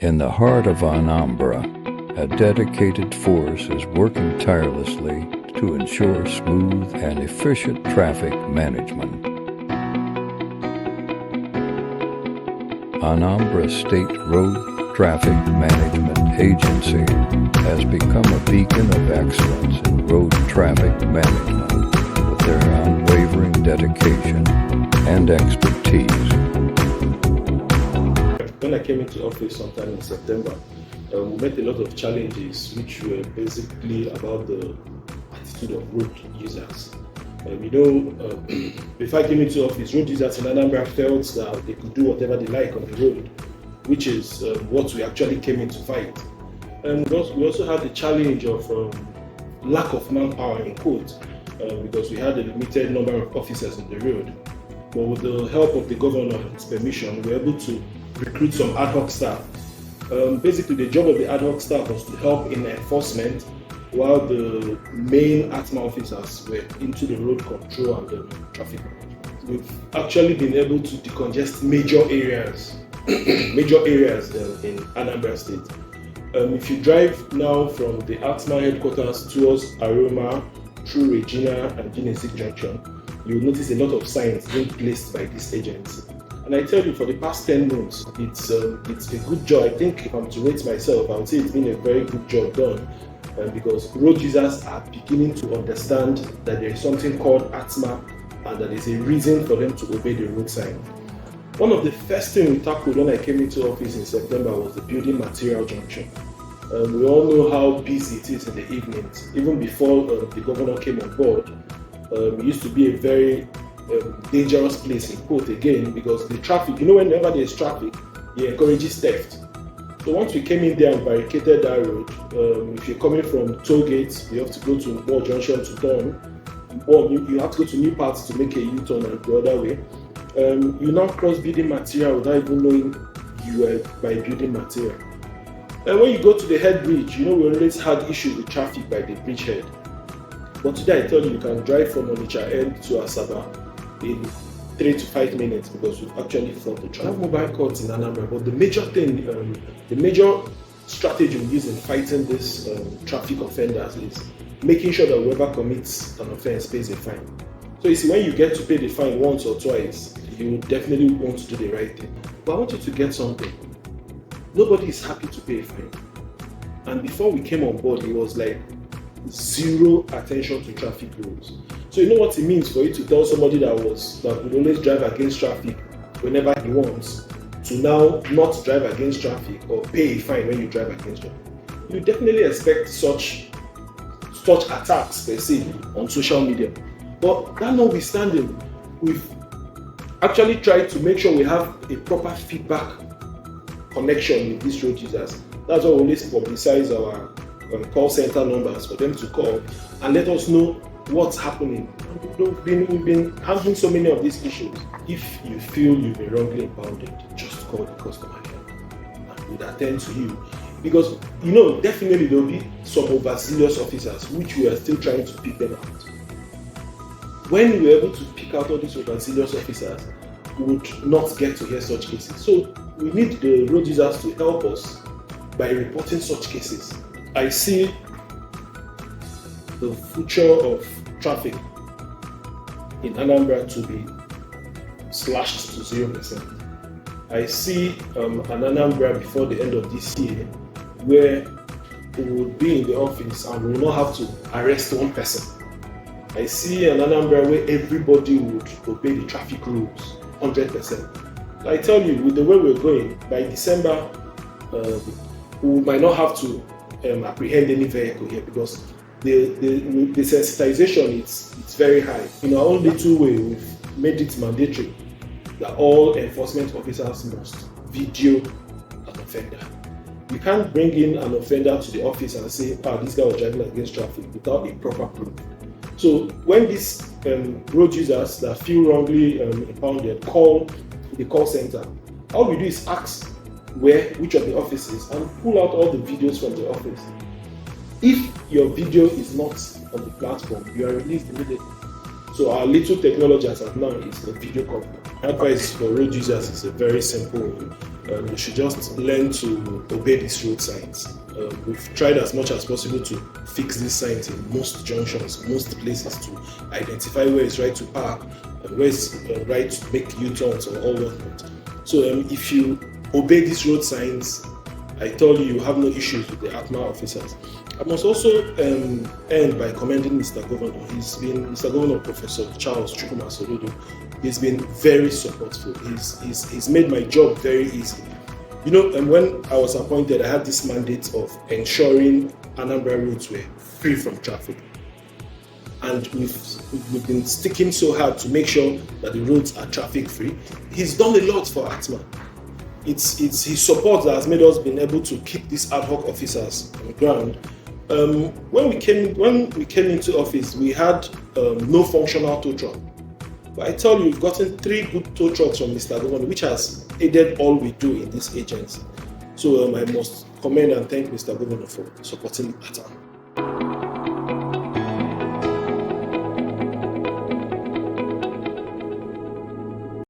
In the heart of Anambra, a dedicated force is working tirelessly to ensure smooth and efficient traffic management. Anambra State Road Traffic Management Agency has become a beacon of excellence in road traffic management with their unwavering dedication and expertise. When I came into office sometime in September, we met a lot of challenges which were basically about the attitude of road users. Before I came into office, road users in Anambra felt that they could do whatever they like on the road, which is what we actually came in to fight. And we also had the challenge of lack of manpower in court because we had a limited number of officers on the road. But with the help of the governor and his permission, we were able to recruit some ad hoc staff. Basically, the job of the ad hoc staff was to help in enforcement while the main ATMA officers were into the road control and traffic management. We've actually been able to decongest major areas in Anambra State. If you drive now from the ATMA headquarters towards Aroma, through Regina and Genesee Junction, you'll notice a lot of signs being placed by this agency. And I tell you, for the past 10 months, it's a good job. I think if I'm to rate myself, I would say it's been a very good job done because road users are beginning to understand that there is something called ATMA and that there's a reason for them to obey the road sign. One of the first things we tackled when I came into office in September was the building material junction. We all know how busy it is in the evenings. Even before the governor came on board, it used to be a very dangerous place in quote again because the traffic, whenever there's traffic, it encourages theft. So once we came in there and barricaded that road, if you're coming from toll gates, you have to go to Moore Junction to turn, or you have to go to New Parts to make a U-turn and the other way. You now cross building material without even knowing you were by building material. And when you go to the head bridge, we always had issues with traffic by the bridgehead. But today I tell you, you can drive from Onitsha end to Asaba in 3 to 5 minutes because we've actually fought the traffic. Mobile courts in Anambra, but the major strategy we use in fighting these traffic offenders is making sure that whoever commits an offense pays a fine. So you see, when you get to pay the fine once or twice, you definitely want to do the right thing. But I want you to get something. Nobody is happy to pay a fine. And before we came on board, it was like zero attention to traffic rules. So you know what it means for you to tell somebody that would always drive against traffic whenever he wants to now not drive against traffic or pay a fine when you drive against traffic. You definitely expect such attacks per se on social media. But that notwithstanding, we've actually tried to make sure we have a proper feedback connection with these road users. That's why we always publicize our call center numbers for them to call and let us know what's happening. We've been handling so many of these issues. If you feel you've been wrongly impounded, just call the customer care and we'll attend to you. Because definitely there will be some overzealous officers which we are still trying to pick them out. When we were able to pick out all these overzealous officers, we would not get to hear such cases. So we need the road users to help us by reporting such cases. I see the future of traffic in Anambra to be slashed to 0%. I see an Anambra before the end of this year where we would be in the office and we will not have to arrest one person. I see an Anambra where everybody would obey the traffic rules 100%. I tell you, with the way we're going, by December, we might not have to apprehend any vehicle here because the sensitization it's very high. In our own little way, we've made it mandatory that all enforcement officers must video an offender. You can't bring in an offender to the office and say, this guy was driving against traffic without a proper proof. So when these road users that feel wrongly impounded call the call center, all we do is ask which of the offices and pull out all the videos from the office. If your video is not on the platform, you are released immediately. So our little technology as of now is the video call. Advice for road users is a very simple one. You should just learn to obey these road signs. We've tried as much as possible to fix these signs in most junctions, most places, to identify where it's right to park and where it's right to make U-turns or all whatnot. So if you obey these road signs, I tell you have no issues with the ATMA officers. I must also end by commending Mr. Governor. Mr. Governor Professor Charles Chukwuma Soludo. He's been very supportful. He's made my job very easy. You know, and when I was appointed, I had this mandate of ensuring Anambra roads were free from traffic. And we've been sticking so hard to make sure that the roads are traffic free. He's done a lot for ATMA. It's his support that has made us been able to keep these ad hoc officers on the ground. When we came into office, we had no functional tow truck. But I tell you, we've gotten 3 good tow trucks from Mr. Governor, which has aided all we do in this agency. So I must commend and thank Mr. Governor for supporting ATMA.